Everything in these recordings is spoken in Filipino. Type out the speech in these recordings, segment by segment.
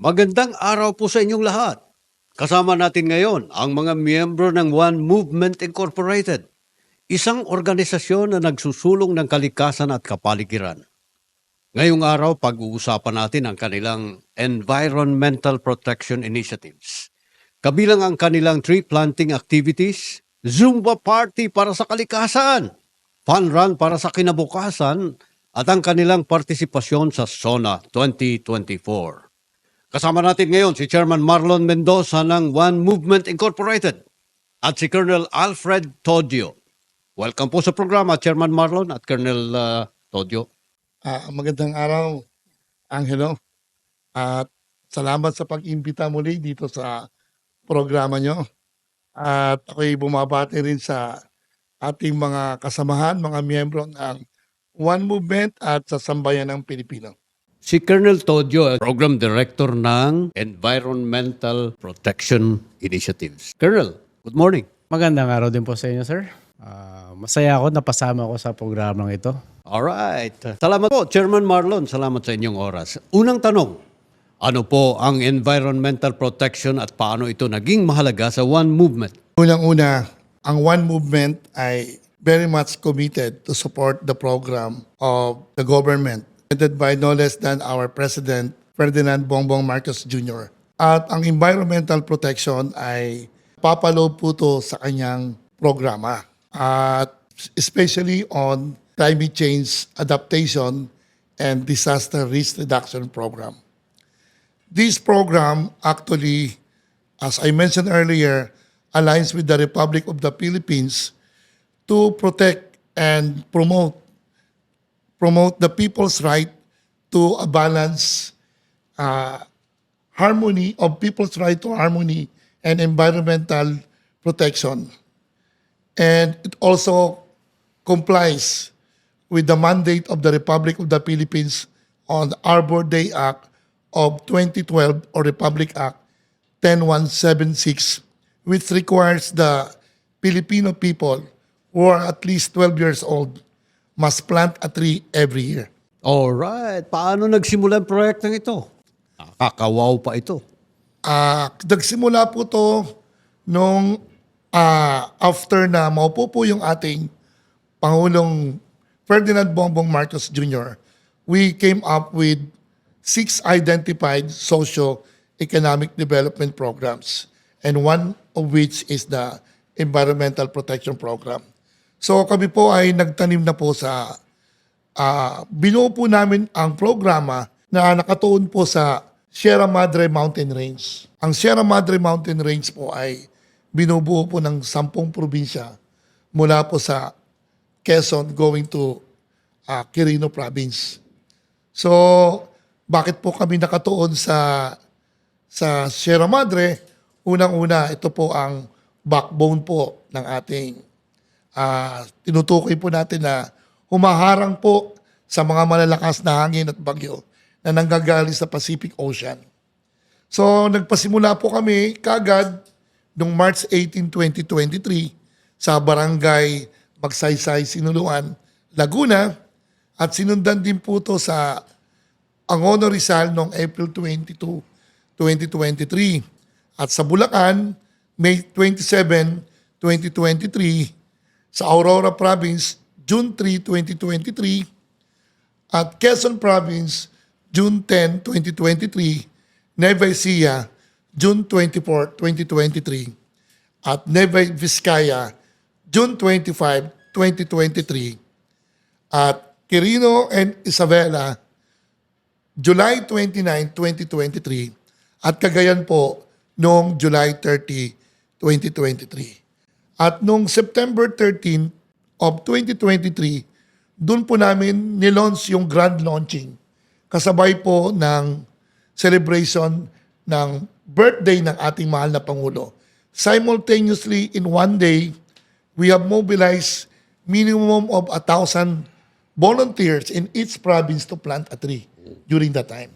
Magandang araw po sa inyong lahat. Kasama natin ngayon ang mga miyembro ng One Movement Incorporated, isang organisasyon na nagsusulong ng kalikasan at kapaligiran. Ngayong araw, pag-uusapan natin ang kanilang Environmental Protection Initiatives. Kabilang ang kanilang tree planting activities, Zumba party para sa kalikasan, fun run para sa kinabukasan, at ang kanilang partisipasyon sa SONA 2024. Kasama natin ngayon si Chairman Marlon Mendoza ng One Movement Incorporated at si Colonel Alfred Todio. Welcome po sa programa, Chairman Marlon at Colonel Todio. Magandang araw, Angelo. At salamat sa pag-imbita muli dito sa programa nyo. At ako'y bumabati rin sa ating mga kasamahan, mga miyembro ng One Movement at sa Sambayan ng Pilipino. Si Colonel Todio, Program Director ng Environmental Protection Initiatives. Colonel, good morning. Magandang araw din po sa inyo, sir. Masaya ako, napasama ko sa programang ito. Alright. Salamat po, Chairman Marlon. Salamat sa inyong oras. Unang tanong, ano po ang environmental protection at paano ito naging mahalaga sa One Movement? Unang-una, ang One Movement ay very much committed to support the program of the government headed by no less than our President Ferdinand Bongbong Marcos Jr. At ang environmental protection ay papaloob po ito sa kanyang programa. At especially on climate change adaptation and disaster risk reduction program. This program actually, as I mentioned earlier, aligns with the Republic of the Philippines to protect and promote the people's right to a balance, harmony of people's right to harmony and environmental protection. And it also complies with the mandate of the Republic of the Philippines on the Arbor Day Act of 2012 or Republic Act 10176, which requires the Filipino people who are at least 12 years old must plant a tree every year. Alright. Paano nagsimula ang proyektong ito? Nakakawaw pa ito. Nagsimula po to nung after na maupo po yung ating Pangulong Ferdinand Bongbong Marcos Jr., we came up with 6 identified socio-economic development programs, and one of which is the Environmental Protection Program. So kami po ay nagtanim na po sa, binuo po namin ang programa na nakatuon po sa Sierra Madre Mountain Range. Ang Sierra Madre Mountain Range po ay binubuo po ng 10 probinsya mula po sa Quezon going to Quirino Province. So, bakit po kami nakatuon sa Sierra Madre? Unang-una, ito po ang backbone po ng ating tinutukoy po natin na humaharang po sa mga malalakas na hangin at bagyo na nanggagaling sa Pacific Ocean. So, nagpasimula po kami kagad noong March 18, 2023 sa Barangay Magsaysay, Sinuluan, Laguna, at sinundan din po ito sa Angono Rizal noong April 22, 2023. At sa Bulacan, May 27, 2023, sa Aurora Province, June 3, 2023, at Quezon Province, June 10, 2023, Nueva Ecija, June 24, 2023, at Nueva Vizcaya, June 25, 2023, at Quirino and Isabela, July 29, 2023, at Cagayan po noong July 30, 2023. At noong September 13 of 2023, doon po namin nilaunch yung grand launching. Kasabay po ng celebration ng birthday ng ating mahal na Pangulo. Simultaneously, in one day, we have mobilized minimum of 1,000 volunteers in each province to plant a tree during that time.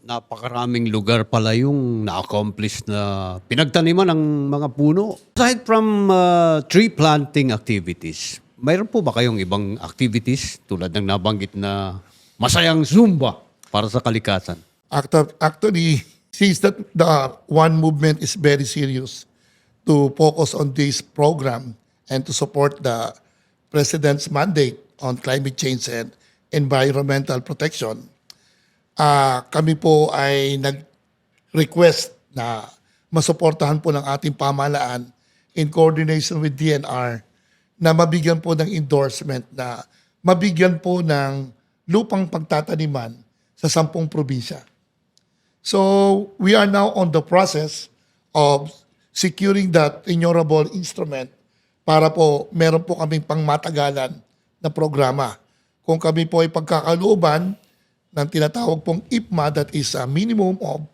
Napakaraming lugar pala yung na-accomplish na pinagtaniman ng mga puno. Aside from tree planting activities, mayroon po ba kayong ibang activities tulad ng nabanggit na masayang Zumba para sa kalikasan? Actually, since that the One Movement is very serious to focus on this program and to support the President's mandate on climate change and environmental protection, kami po ay nag-request na masuportahan po ng ating pamahalaan in coordination with DNR na mabigyan po ng endorsement, na mabigyan po ng lupang pagtataniman sa 10 probinsya. So we are now on the process of securing that renewable instrument para po meron po kaming pangmatagalan na programa. Kung kami po ay pagkakalooban ng tinatawag pong IPMA, that is a minimum of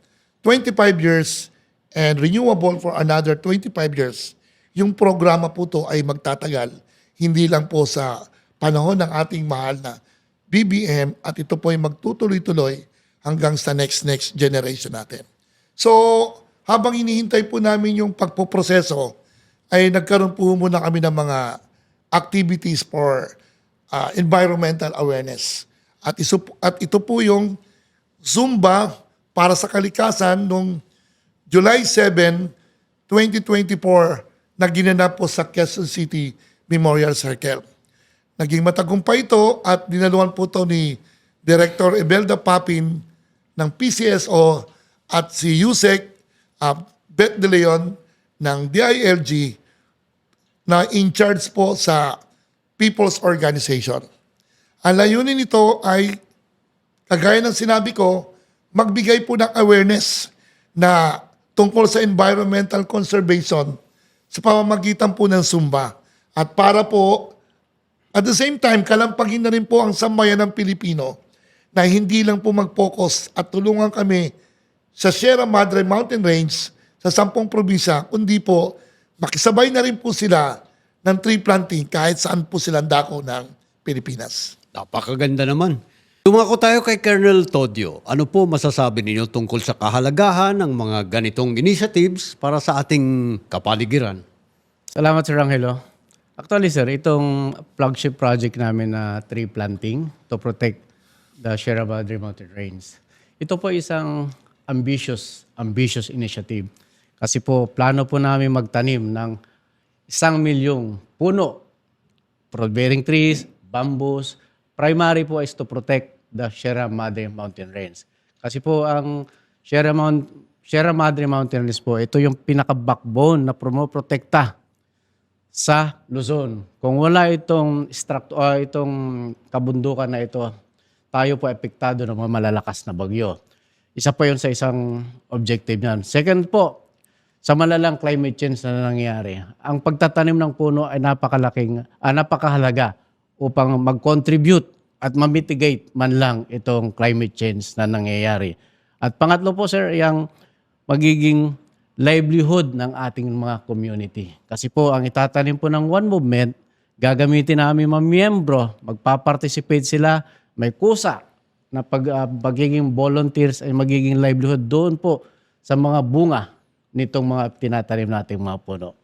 25 years and renewable for another 25 years, yung programa po to ay magtatagal, hindi lang po sa panahon ng ating mahal na BBM, at ito po ay magtutuloy-tuloy hanggang sa next generation natin. So, habang hinihintay po namin yung pagpoproseso, ay nagkaroon po muna kami ng mga activities for environmental awareness. At ito po yung Zumba para sa kalikasan noong July 7, 2024 na ginanap po sa Quezon City Memorial Circle. Naging matagumpay ito at dinaluhan po ito ni Director Ebelda Papin ng PCSO at si Yusek Beth De Leon ng DILG na in charge po sa People's Organization. Ang layunin nito ay, kagaya ng sinabi ko, magbigay po ng awareness na tungkol sa environmental conservation sa pamamagitan po ng Zumba. At para po, at the same time, kalampagin na rin po ang sambayan ng Pilipino na hindi lang po mag-focus at tulungan kami sa Sierra Madre Mountain Range sa 10 probinsya, kundi po makisabay na rin po sila ng tree planting kahit saan po silang dako ng Pilipinas. Napakaganda naman. Tumako tayo kay Colonel Todio. Ano po masasabi ninyo tungkol sa kahalagahan ng mga ganitong initiatives para sa ating kapaligiran? Salamat, Sir Angelo. Actually, sir, itong flagship project namin na tree planting to protect the Sierra Madre Mountain Range, ito po isang ambitious initiative. Kasi po, plano po namin magtanim ng 1,000,000 puno, fruit-bearing trees, bamboos. Primary po is to protect the Sierra Madre Mountain Range. Kasi po ang Sierra Madre Mountain Range po, ito yung pinaka-backbone na promoprotekta sa Luzon. Kung wala itong kabundukan na ito, tayo po epektado ng mga malalakas na bagyo. Isa po yun sa isang objective niyan. Second po, sa malalang climate change na nangyayari, ang pagtatanim ng puno ay napakahalaga upang mag-contribute at ma-mitigate man lang itong climate change na nangyayari. At pangatlo po, sir, yung magiging livelihood ng ating mga community. Kasi po, ang itatanim po ng One Movement, gagamitin namin mga miyembro, magpa-participate sila, may kusa na pagiging volunteers ay magiging livelihood doon po sa mga bunga nitong mga tinatanim nating mga puno.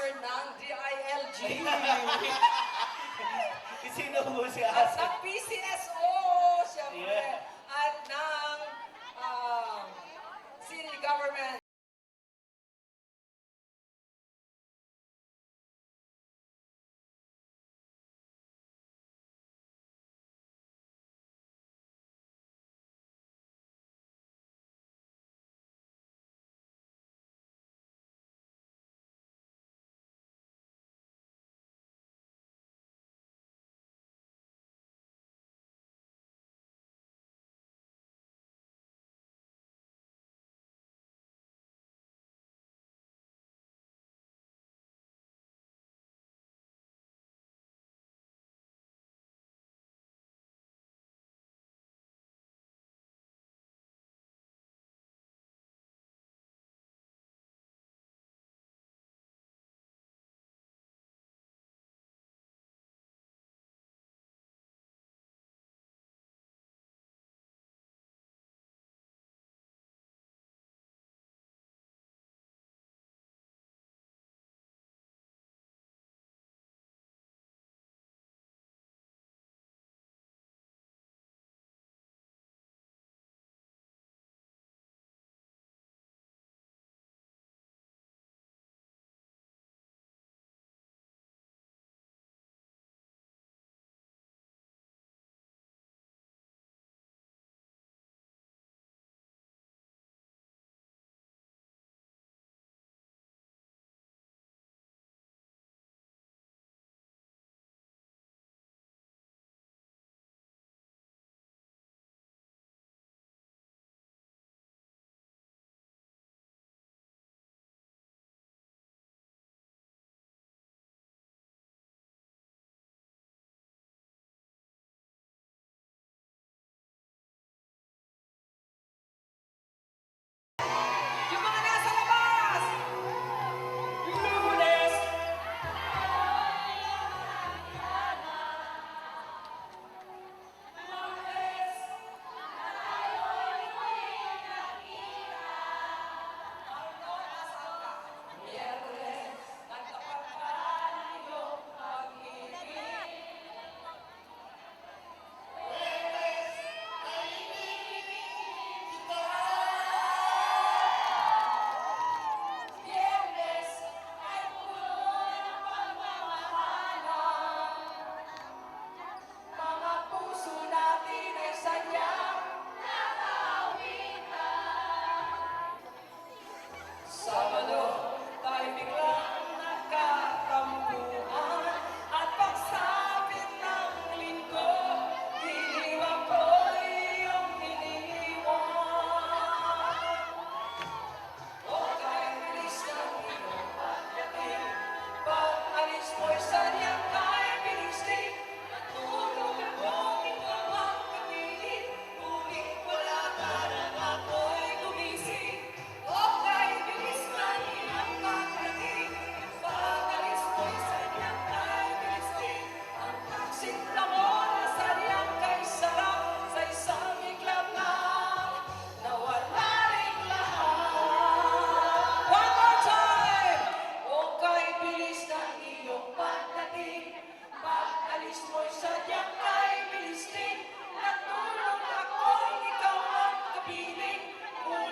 sponsor ng DILG Sino po si at Ate? ng PCSO